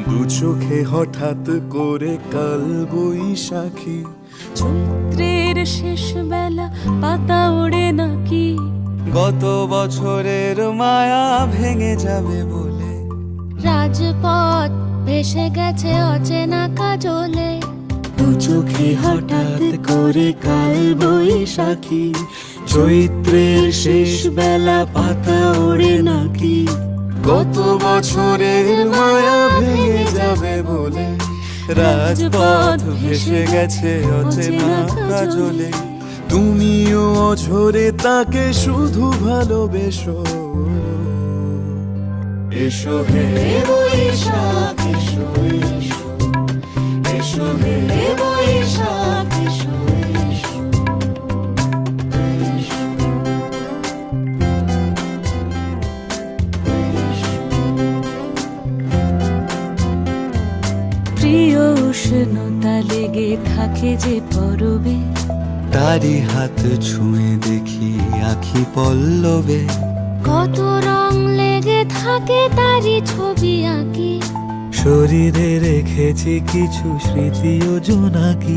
দু চোখে হঠাৎ করে কাল বৈশাখী, চৈত্রের শেষ বেলা পাতা ওড়ে নাকি, গত বছরের মায়া ভেঙে যাবে বলে, রাজপথ ভেসে গেছে অচেনা কাজলে। দু চোখে হঠাৎ করে কাল বৈশাখী, চৈত্রের শেষ বেলা পাতা ওড়ে নাকি, গত বছরের মায়া ভেঙে যাবে বলে, রাজপথ ভেসে গেছে অচেনা কাজলে। তুমিও অঝরে তাকে শুধু ভালোবেসো, এসো হে বৈশাখ এসো এসো, এসো হে বৈশাখ এসো এসো, এসো। প্রিয় উষ্ণতা লেগে থাকে যে পরবে, তারি হাত ছুঁয়ে দেখি আখি পল্লবে, কত রং লেগে থাকে তারই ছবি আঁকি। শরীরে রেখেছি কিছু স্মৃতি ও জোনাকি।